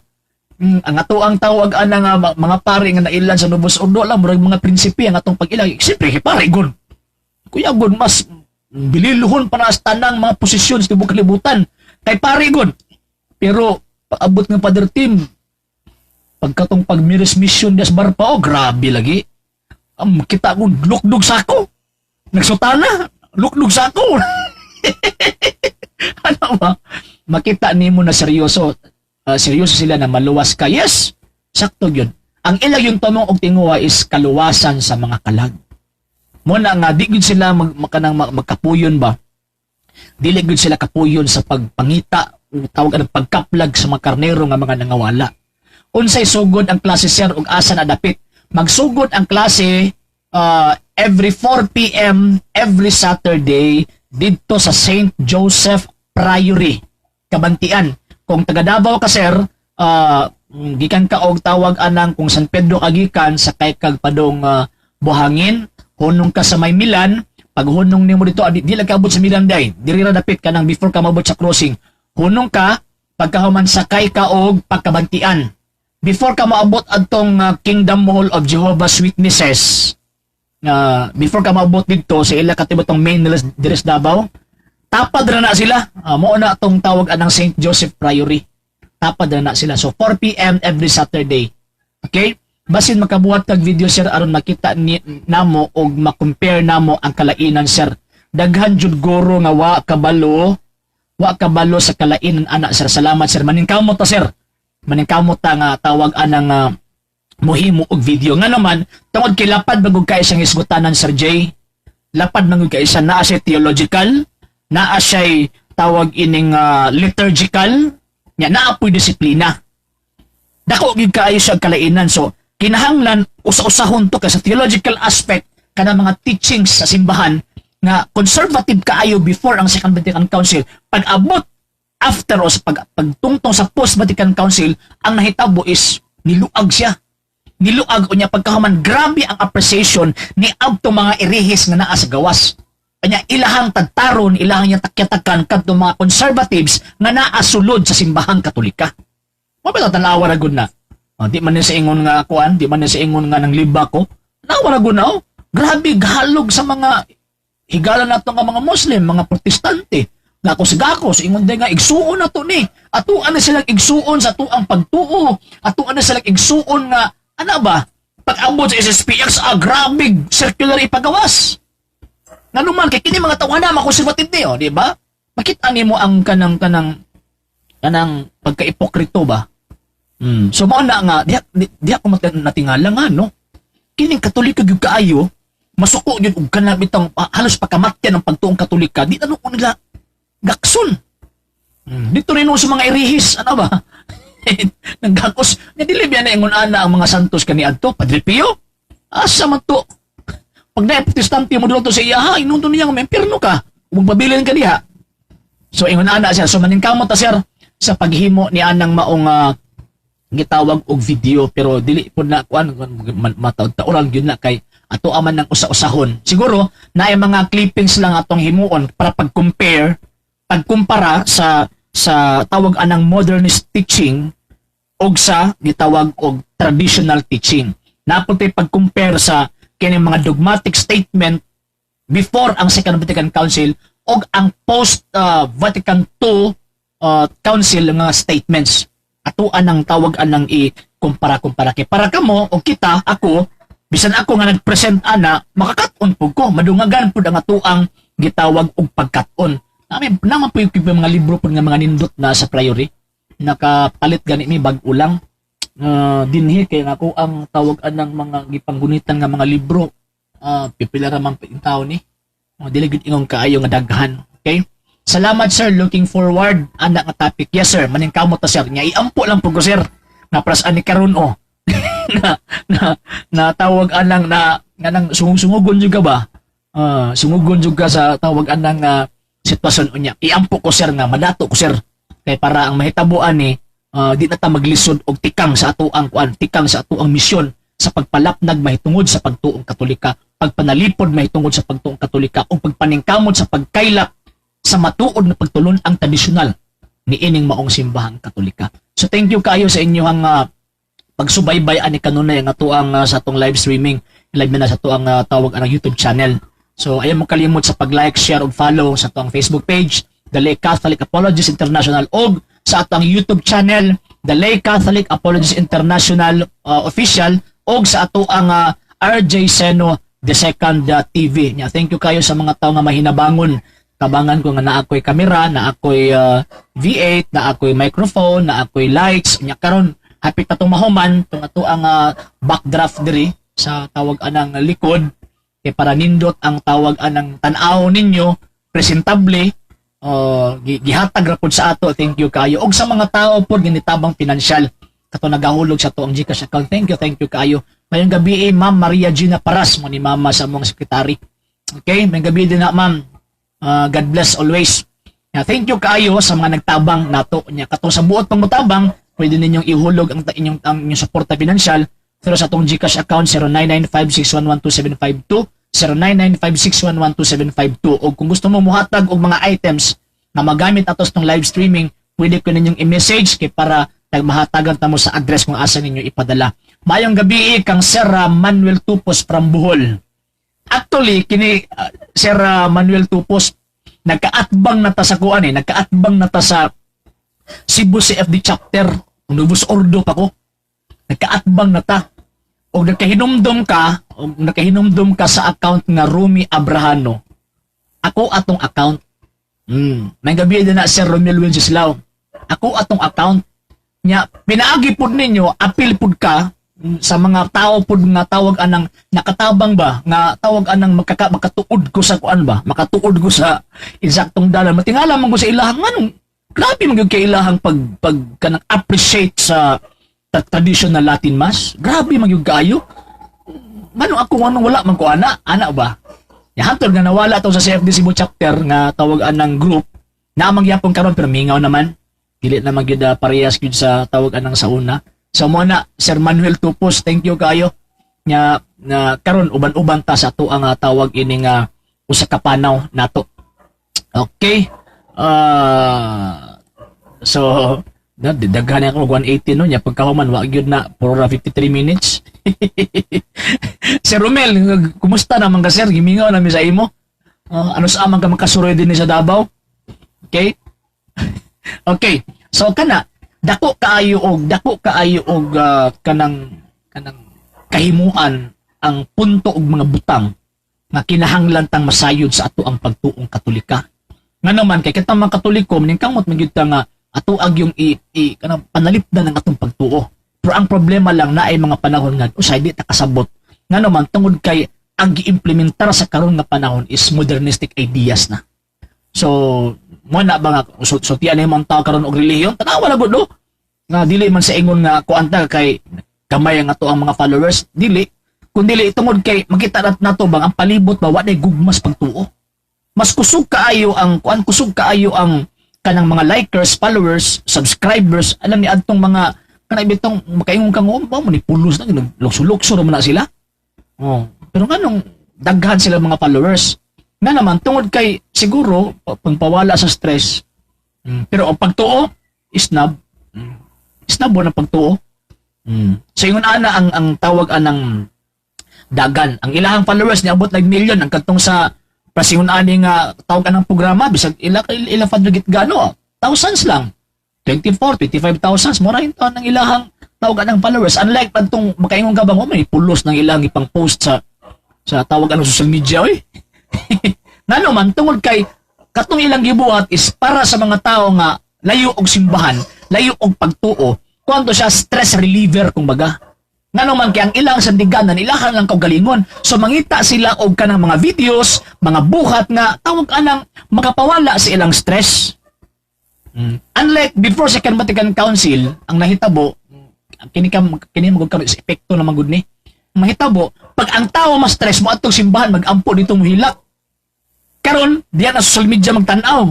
Ang ato ang tawag ana nga mga pare nga nailan sa Nobus Ordo lang murag mga prinsipe ang atong pag-ilag. Siyempre pare gon. Kuya gon mas bililuhon para sa tanang mga posisyon sa tibuok kalibutan. Kay pare gon. Pero paabot ng Father Tim pagkatong pagmiris mission des barpa grabe lagi. Kita ko lukdog sako. Nagsutana, lukdog sako. Ano ba? Makita nimo na seryoso. Seryoso sila na maluwas ka. Yes, sakto yun. ang ilang yung tumong og tinguha is kaluwasan sa mga kalag. Muna nga di gud sila magkapuyon ba, dili gud sila kapuyon sa pagpangita, tawag ang pagkaplag sa mga karnero nga mga nangawala. Unsay sugod ang klase sir ug asa na dapit? Magsugod ang klase every 4 p.m. every Saturday dito sa St. Joseph Priory, Kabantian. Kung taga Davao ka sir, gikan ka og tawag anang kung San Pedro kagikan sakay kag padong Buhangin, hunong ka sa may Milan, pag hunong nimo dito di lang kaabot sa Milan day, diri ra dapit ka nang before ka mabot sa crossing. Hunong ka pagkahuman sakay ka og pagkabantian. Before ka maabot adtong Kingdom Mall of Jehovah's Witnesses, before ka maabot dito sa ila katibotong main diri sa Davao, tapad ra na sila. Mao na atong tawag anang St. Joseph Priory. Tapad ra na sila. So 4 p.m. every Saturday. Okay? Basin makabuhat kag video sir aron makita namo og ma-compare namo ang kalainan sir. Daghan jud guro nga wa kabalo sa kalainan ana sir. Salamat sir. Maningkamot ta sir. Maningkamot ta nga tawag anang mohimo og video nga naman tungod kay lapad bagog kay siyang isgutanan sir J. Lapad man kay siya naa siya theological, naa siya tawag ining liturgical, nya naa puy disiplina. Dako gyud kaayo siya kalainan. So kinahanglan usa-usahon to sa theological aspect kana mga teachings sa simbahan nga conservative kaayo before ang Second Vatican Council. Pag abot after o sa pagtungtong sa Post Vatican Council, ang nahitabo is niluag siya. Niluag o niya pagkahuman grabe ang appreciation ni abto mga irihis nga naa sa gawas. Kanya ilahang tagtaron, ilahang niya takyatakan kadto mga conservatives nga naa sulod sa simbahang Katolika. Mabay tanawa ra gud na. Di man sa ingon nga kuan, di man sa ingon nga ng liba ko. Nawa ra gud na. Grabe gahalog sa mga higala nato nga mga Muslim, mga Protestante. Gakos ingon day nga igsuon na to ni. Atuan na silang igsuon sa tuang pagtuo. Atuan na silang igsuon nga ana ba? Pag-abot sa SSPX, grabe circular ipagawas. Nga naman kay kini mga tao na makonservative ni, di ba? Makita nimo ang kanang pagka-ipokrito ba? So mao na nga di ako natingala nga no. Kining Katoliko gyud kaayo, masuko gyud og kana bitang halos pagkamatyan ng pagtuong Katolika, di ano ko nila gakson. Dito rin sa mga irihis, ano ba? Naggakos. Nadili biya na ingon ana ang mga santos kaniadto, Padre Pio. Asa man to? Pag na Protestante mo dito sa iya, inunto niya nga impierno ka. Magpabilin ka diha. So ingon ana siya, so maningkamot ta sir sa paghimo ni anang maong gitawag og video pero dili pud na kuan mataud-taoran gyud na kay ato aman ng usa-usahon. Siguro naay mga clippings lang atong himuon para pagkumpara sa tawag anang modernist teaching og sa gitawag og traditional teaching. Napunti pag-compare sa kini mga dogmatic statement before ang Second Vatican Council og ang post Vatican II Council nga statements. Ato anang tawag anang i-kumpara kay para kamo o kita ako bisan ako nga nag-present ana makakat-on pud ko madungagan pud ang atuang gitawag og pagkat-on. Naman po yung mga libro po nga mga nindot na sa priory. Nakapalit gani mi bag ulang. Dinhi kay ako ang tawag anang mga gipanggunitan nga mga libro. Pipila ra man yung tao ni. Dili gid ingong kaayo nga daghan. Okay? Salamat sir, looking forward ana nga topic. Yes sir, maningkamot ta sir. Nya iampo lang po ko sir. Na pras ani karon o. na tawag anang na nang sungugon juga ba? Sungugon juga sa tawag anang sitwasyon unya. Iampo ko sir nga madato ko sir kay para ang mahitabuan ni di na ta maglisod og tikang sa atoang kuan, tikang sa atoang misyon sa pagpalapnag mahitungod sa pagtuong Katolika, pagpanalipod mahitungod sa pagtuong Katolika ug pagpaningkamot sa pagkaylap sa matuod na pagtulon ang tradisyonal ni ining maong simbahang Katolika. So thank you kayo sa inyong pagsubaybay ani kanunay ang atoang sa atong live streaming, live na sa atoang tawag ang YouTube channel. So, ayaw mo kalimot sa pag-like, share, o follow sa atong Facebook page, The Lay Catholic Apologists International, o sa atong YouTube channel, The Lay Catholic Apologists International Official, o sa atong RJ Seno II TV. Thank you kayo sa mga tao nga mahinabangon. Tabangan ko nga na ako'y kamera, na ako'y V8, na ako'y microphone, na ako'y lights. Karon hapit na tumahuman tung ato ang backdraft diri sa tawag anang likod kay para nindot ang tawag anang tan-aw ninyo presentable gihatag ra pud sa ato. Thank you kayo og sa mga tao pod ginitabang financial kato nagahulog sa to ang GCash account. Thank you kayo. Mayong gabi Ma'am Maria Gina Paras mo ni mama sa mong sekretary. Okay, mayong gabi din na ma'am. God bless always. Thank you kayo sa mga nagtabang nato nya kato sa buot pang mutabang pwede ninyong ihulog ang inyong suporta financial pero sa atong GCash account 0995611272 0995611272 o kung gusto mo muhatag og mga items na magamit atos ng live streaming pwede ko ninyong i-message kay para maghatagan ta mo sa address kung asa ninyo ipadala. Mayong gabi kang Sir Manuel Tupos from Bohol. Actually kini Sir Manuel Tupos nagkaatbang na ta sa kuan nagkaatbang na ta sa Cebu CFD chapter Nubus Ordo pa ko. Nagkaatbang na ta o nakahinumdum ka sa account nga Rumi Abrahano. Ako atong account. May gabi din na Sir Romel Wenceslao. Ako atong account nya pinaagi pud ninyo apil pud ka sa mga tao pud nga tawag anang nakatabang ba nga tawag anang makatuod ko sa kuan ba makatuod ko sa eksaktong dalan matingala man ko sa ilahang nganong grabe man gyud kay ilahang pag kanang appreciate sa traditional Latin mass grabe man gyud kayo nganong ako nganong wala man ko ana ba ya hantod nga nawala to sa CFD Cebu chapter nga tawag anang group na mangyapon karon pero mingaw naman dili na magyud parehas gyud sa tawag anang sa una. So mo na Sir Manuel Tupos, thank you kayo nya na karon uban-uban ta sa ato ang tawag ini nga usa ka panaw nato. Okay. So daghan ako 180 no nya pagkahuman wa gyud na for 53 minutes. Sir Romel, kumusta naman ka sir? Gimingaw na mi sa imo. Ano sa amang ka makasuroy din sa Davao? Okay? Okay. So kana dako kaayo og kanang kahimuan ang punto og mga butang nga kinahanglan tang masayod sa ato ang pagtuong Katolika. Nga naman kay kitang mga Katoliko maningkamot man gyud ta nga ato ag yung kanang panalipdan ng atong pagtuo. Pero ang problema lang na ay mga panahon nga usay di ta kasabot. Nga naman tungod kay ang giimplementar sa karon nga panahon is modernistic ideas na. So mo na ba nga tiyan ni man tao karon og relihiyon tanawa na gud no nga dili man sa ingon nga kuanta kay kamay ang ato ang mga followers dili kun dili tungod kay makita nato bang ang palibot ba wa nay gugmas pagtuo mas kusog kaayo ang kusog kaayo ang kanang mga likers followers subscribers alam ni adtong mga kanang bitong makaingon kang mo ni pulos na lukso-lukso man na sila pero nganong daghan sila mga followers nga naman tungod kay siguro pagpawala sa stress pero ang pagtuo isnab mo na pagtuo so yung ana ang tawag anang dagan ang ilahang followers ni abot like million ang kadtong sa pasingon ani nga tawag anang programa bisag ila fadrigit gano thousands lang 24,000-25,000 mura hinto ang ilahang tawag anang followers unlike padtong makaingon ka bang may pulos ng ilang ipang post sa tawag anang social media Ngano man tungod kay katong ilang gibuhat is para sa mga tao nga layo og simbahan, layo og pagtuo, kuanto siya stress reliever kumbaga. Ngano man kay ang ilang sandiganan ilahan lang kaugalingon. So mangita sila og kanang mga videos, mga buhat nga tawag anang makapawala sa ilang stress. Unlike before Second Vatican Council, ang nahitabo kini magud kami sa epekto na magud ni. Mahitabo pag ang tao mas stress mo atong simbahan magampo dito mohilak. Karon diyan na social media magtan-aw.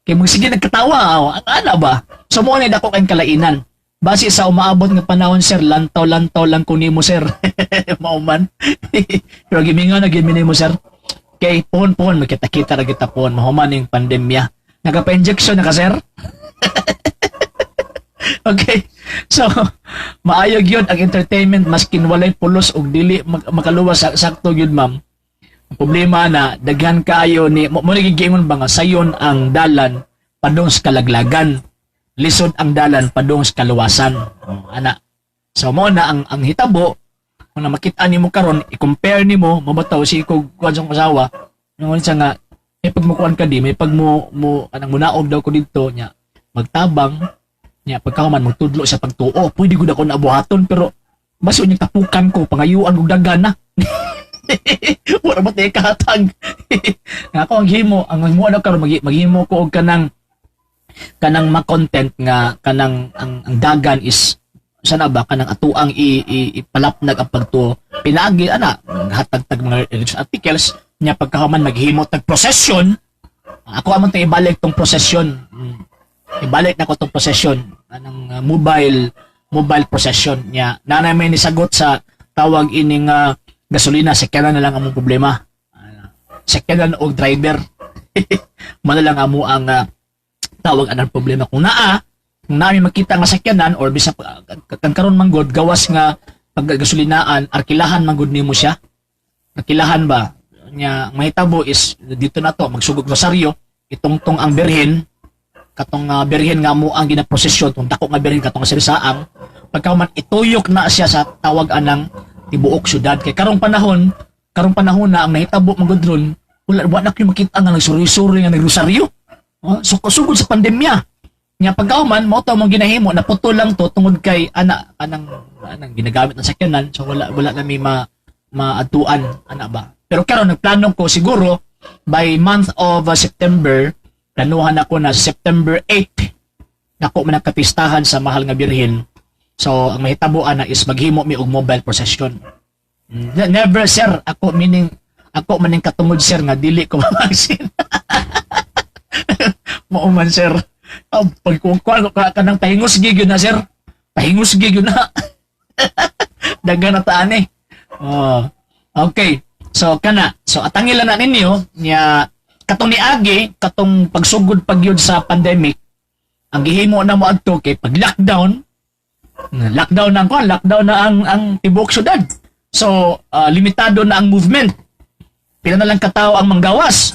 Kay sige nagkatawa, ana ba? So mo ni dako kayong kalainan. Base sa umaabot nga panahon sir, lantaw lang ko nimo sir. Mao man. Pero gimingaw na gyud mo sir. Kay pohon makita-kita ra kita pohon mahuman ning pandemya. Nagapa-injection na ka sir? Okay. So maayo gyud ang entertainment maskin walay pulos og dili makaluwas sakto gyud ma'am. Ang problema na daghan kaayo ni mo gigingon ba nga sayon ang dalan padung sa kalaglagan, lisod ang dalan padung sa kaluwasan. Ana. So mo na ang hitabo kung na makita nimo karon i-compare nimo mabataw si ko kuwang asawa ngon siya nga may pagmukuan ka di may pag mo anang munaog daw ko didto nya magtabang Nya pagkahuman mo tudlo sa pagtuo, pwede gud ako nabuhaton pero basi unyang tapukan ko pangayuan kog daghan na. Wala mo tayo kahatag. Nga ako ang himo, ang mo ano karon maghimo ko og kanang ma-content nga kanang ang dagan is sana ba kanang atuang ipalapnag ang pagtuo. Pinaagi ana hatag-tag mga religious articles nya pagkahuman maghimo tag procession. Ako amon tay ibalik tong procession. Ibalik na ko tong procession anang mobile procession nya. Nanay may nisagot sa tawag ining gasolina, sakyanan na lang among problema. Sakyanan og driver. Mana lang amo ang tawag anang problema. Kung namin makita nga sakyanan or bisa kan karon manggod gawas nga paggasolinaan, arkilahan manggod nimo siya. Arkilahan ba? Nya mahitabo is dito na to magsugod rosaryo, itongtong ang berhen, katong berhen nga mo ang ginaprosesyon, tong dako nga berhen katong sarisaang, pagka man ituyok na siya sa tawag anang tibuok syudad kay karong panahon na ang nahitabo magudron wala na kayo makita nga nagsuri-suri nga nagrosaryo. Sugod sa pandemya nya pagkauman mao to mong ginahimo naputol lang to tungod kay anang ginagamit ng sakyanan so wala na may maatuan ana ba. Pero karon nagplano ko siguro by month of September, planuhan ako na September 8 nako man nagkapistahan sa mahal nga birhen. So, ang mahitabo ana is maghimo mi og mobile procession. Never sir, ako maning katungod sir nga dili ko mamagsin. Mao man sir. Pagkukuan ko kanang pahingos gig yun na sir. Pahingos gig yun na. Dagan na taan eh. Oh. Okay. So atangila na ninyo nya katong niagi katong pagsugod pagyud sa pandemic. Ang gihimo na mo adto kay pag lockdown na ang tibuok syudad. So, limitado na ang movement. Pila na lang katao ang manggawas.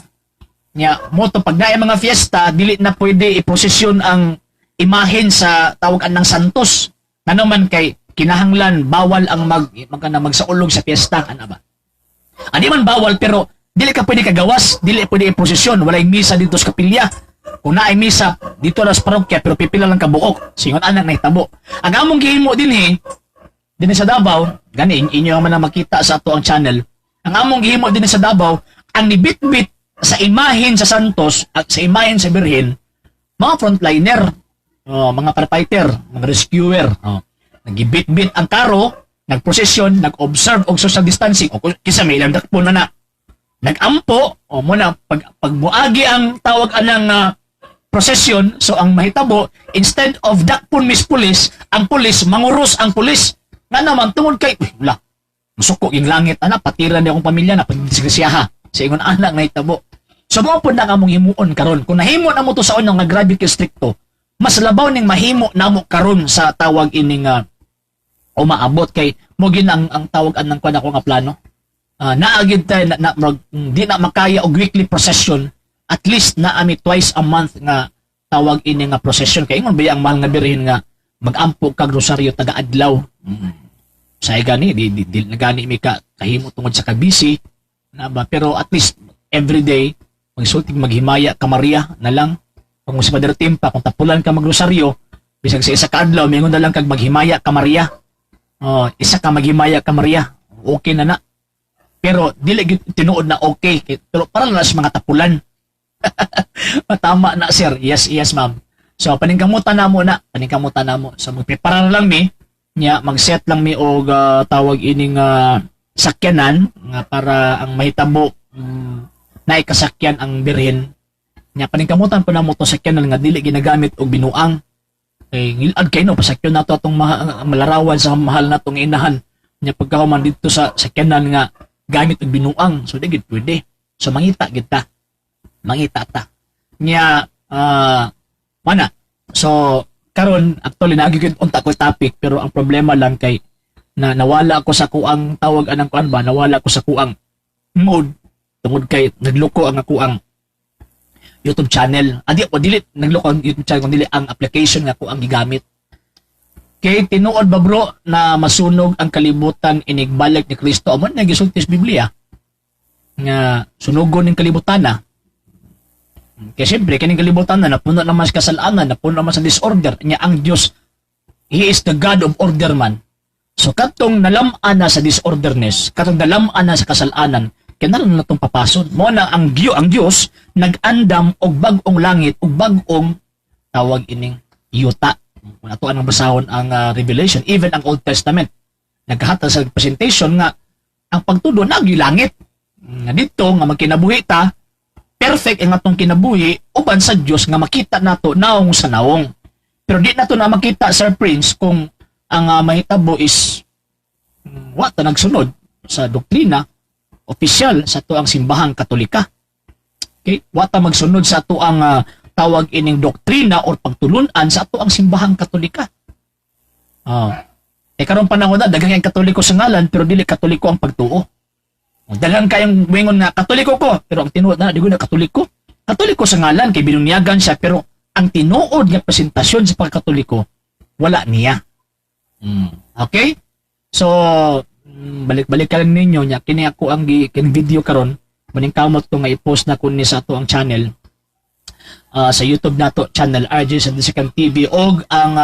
Nya, mo to pag naay mga fiesta, dili na pwede iprosesyon ang imahen sa tawagan ng santos. Ngano man kay kinahanglan bawal ang magsaulog sa fiesta ana ba. Ani man bawal pero dili ka pwede kagawas, dili pwede iprosesyon, walay misa dito sa kapilya. Kung naay misa dito sa parokya pero pipila lang ka buok, singon anak nahitabo. Ang among gihimo dinhi sa Davao, gani inyo man makita sa ato ang channel. Ang among gihimo dinhi sa Davao, ang nibitbit sa imahen sa Santos at sa imahen sa Birhen, mga frontliner, mga firefighter, mga rescuer, nagibit-bit ang karo, nagprosesyon, nag-observe og social distancing o kisa may ilang dakpo na nagampo o muna pagbuagi ang tawag anang procession so ang mahitabo instead of dakpon mis pulis ang pulis manguros ang pulis nga naman tungod kay wala musuko yung langit ana patiran ni akong pamilya na pagdisgrasyaha sa ingon anak nahitabo so mo pud na among himuon karon kung nahimo na mo to sa unang nga grabe kay stricto mas labaw ning mahimo namo karon sa tawag ining o maabot kay mo gin ang tawag anang kuan ako nga plano. Naagid tayo di na makaya og weekly procession at least na ami twice a month nga tawag ini nga procession kay ingon ba ang mahal nga birhen nga magampo kag rosaryo taga adlaw say gani di nagani mi ka kahimo tungod sa kabisi na ba pero at least every day magsulti maghimaya ka Maria na lang kung sa Padre Timpa kung tapulan ka magrosaryo bisag sa isa ka adlaw mingon na lang kag maghimaya ka Maria isa ka maghimaya ka Maria okay na pero dili tinuod na okay pero para lang sa mga tapulan. Tama na sir. Yes ma'am. So paningkamutan na mo so magprepara na lang mi nya mag-set lang mi og tawag ining sakyanan nga para ang mahitabo naay kasakyan ang birhen nya paningkamutan po na mo to sakyanan nga dili ginagamit og binuang kay ngilad kay no pasakyan nato atong malarawan sa mahal natong inahan nya pagkahuman dito sa sakyanan nga gamit og binuang so di gid pwede so mangita ta nya mana so karon actually naagigid unta ko topic pero ang problema lang kay nawala ako sa kuang tawag anang kuan ba nawala ako sa kuang mode tungod kay nagloko ang kuang YouTube channel dili nagloko ang YouTube channel kundi ang application nga ko ang gigamit kay tinuod ba bro na masunog ang kalibutan inigbalik ni Kristo amo na gisulti sa Biblia nga sunugon ning kalibutan na Kaya siyempre, kining kalibutan na napuno naman sa kasalanan, napuno naman sa disorder, niya ang Diyos, He is the God of order man. So katong nalam-an na sa disorderness, katong nalam-an na sa kasalanan, kinaron na itong papason. Mo na ang Diyos nag-andam og bag-ong langit, og bag-ong tawag ining yuta. Kung ato ang basahon ang Revelation, even ang Old Testament, naghatag sa presentation nga ang pagtudo nagyulangit. Nga dito nga magkinabuhi ta, perfect ang atong kinabuhi uban sa Dios nga makita nato naong sa naong. Pero di nato na makita, Sir Prince, kung ang mahitabo is what nagsunod sa doktrina opisyal sa ato ang simbahang Katolika. Okay? What magsunod sa ato ang tawag ining doktrina or pagtulunan sa ato ang simbahang Katolika. Karong panahon na daghang kayong Katoliko sa ngalan pero dili Katoliko ang pagtuo. Daghang kayong wingon nga Katoliko ko pero ang tinuod na di ko na Katoliko. Katoliko sa ngalan kay binunyagan siya pero ang tinuod nga presentasyon sa pagkatoliko wala niya. Okay? So balik-balik ka lang ninyo nya kini ako ang video karon maning kamot ko nga i-post na kun ni sa ato ang channel sa YouTube nato channel RJ Sandisekan TV og ang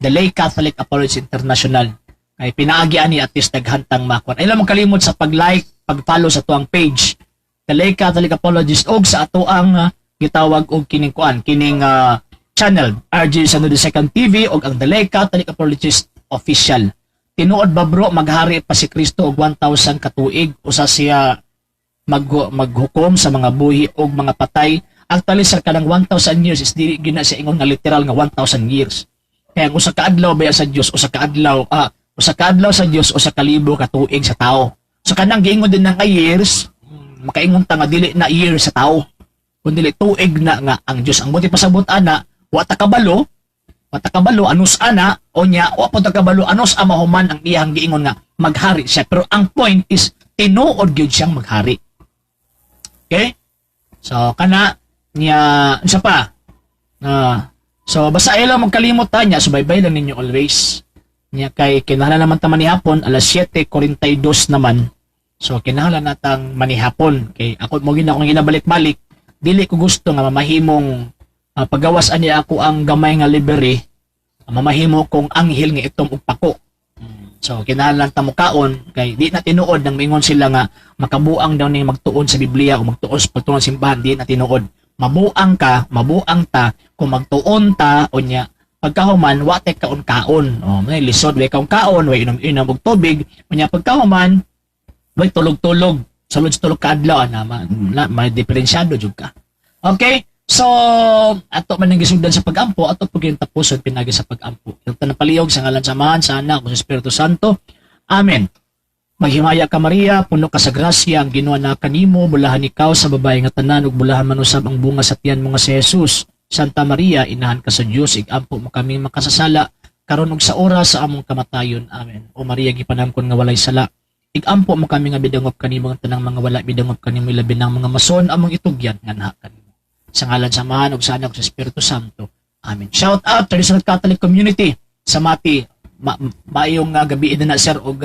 The Lay Catholic Apologist International. Kay pinaagi ani at least naghantang makon. Ay lamang kalimot sa pag-like, pag-follow sa tuang page. The Lay Catholic Apologist og sa ato ang gitawag og kining channel RJ Sandisekan TV og ang The Lay Catholic Apologist Official. Tinuod ba bro maghari pa si Kristo og 1,000 katuig usa siya maghukom sa mga buhi og mga patay. Actually sir kanang 1,000 years is dili gina siya ingon nga literal nga 1,000 years. Kaya usa ka adlaw ba sa Dios, usa ka adlaw sa Dios, usa ka libo ka tuig sa tao. So kanang giingon din nga years, makaingon ta nga dili na year sa tao. Kun dili tuig na nga ang Dios. Ang buti pasabot ana, wa ta kabalo anus ana o nya wa pa ta kabalo anus amahuman ang iyang giingon nga maghari siya. Pero ang point is tinuod gyud siyang maghari. Okay? So kana niya unsa pa? So basta ay lang magkalimot ta niya, subaybay lang ninyo always. Niya kay kinahanglan naman ta manihapon alas 7:42 naman. So kinahanglan natang manihapon kay ako mo gid akong ginabalik-balik. Dili ko gusto nga mamahimong pagawas ani ako ang gamay nga libre. Mamahimo kong anghel nga itong ugpako. So kinahanglan ta mo kaon kay di na tinuod nang mingon sila nga makabuang daw ni magtuon sa Biblia o magtuon sa pagtuon sa simbahan, di na tinuod. Mabuang ta kung magtuon ta o nya pagkahuman wa tay kaon-kaon may lisod way kaon-kaon way inom og tubig unya pagkahuman way tulog-tulog sulod sa tulog ka adlaw na may diferensyado jud ka. Okay, so ato man nagisugdan sa pagampo ato pagin tapuson pinagi sa pagampo yung tanapaliyog sa ngalan sa Amahan sa Anak ug sa Espiritu Santo. Amen. Maghimaya ka Maria, puno ka sa grasya, ang Ginoo na kanimo, bulahan ikaw sa babae nga tanan ug bulahan man usab ang bunga sa tiyan mo nga si Jesus. Santa Maria, inahan ka sa Dios, igampo mo kami makasasala karon ug sa oras sa among kamatayon. Amen. O Maria, gipanamkon nga walay sala, igampo mo kami nga bidangop kanimo ang tanang mga wala bidangop kanimo labi ng mga mason among itugyan nga naha kanimo. Sa ngalan sa Amahan ug sa Anak ug sa Espiritu Santo. Amen. Shout out to the Catholic community sa Mati. Maayong gabi na sir og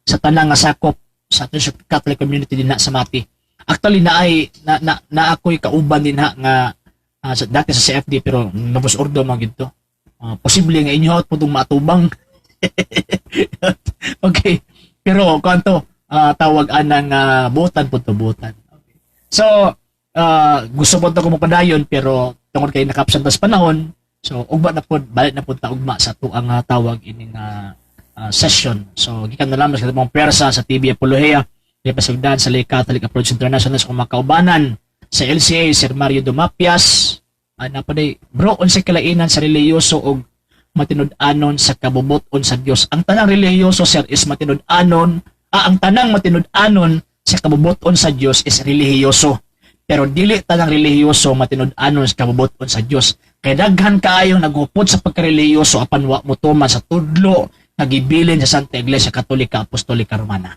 sa tanang nga sakop sa Catholic community din na sa Mati. Actually na ako'y kauban din nga dati sa CFD pero nabos ordo man gid to. Posible nga inyo pud matubang. Okay. Pero kanto tawag anang butan pud to butan. Okay. So gusto po ko mapadayon pero tungod kay nakapsan tas panahon so ugma na pud balik na pud ta ugma sa tuang tawag ining session. So, gikan na lamang sa mong persa sa TV Apología, di pasagdan sa Lay Catholic Apologist International sa kumakaubanan, sa LCA, Sir Mario Dumapias, napaday, bro, unsay kalainan sa relihiyoso o matinud-anon sa kabubuton sa Dios. Ang tanang relihiyoso, sir, is matinud-anon, ang tanang matinud-anon sa kabubuton sa Dios is relihiyoso. Pero dili tanang relihiyoso matinud-anon sa kabubuton sa Dios. Kaya daghan kaayong naghupot sa pagkarelihiyoso apan wa mo tuman sa tudlo nagibilin sa Santa Iglesia Katolika Apostolika Romana.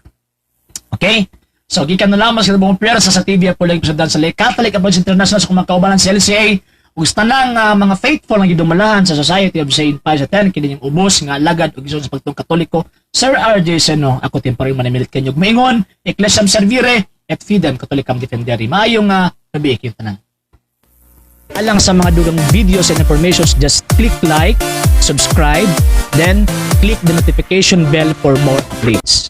Okay? So, gikan na lamang sa buong pwersa sa TV Apología sa Lay Catholic Apologist International sa kumakaubanan sa LCA ug sa tanang mga faithful nga gidumalahan sa Society of Saint Pius X kini yung ubos nga alagad ug igsoon sa pagtong Katoliko. Sir RJ Seno, ako temporary manimilit kanyog maingon, Ecclesiam Servire et Fidem Catholicam Defendere. Maayong gabi kayong tanan. Alang sa mga dugang videos and informations, just click like, subscribe, then click the notification bell for more updates.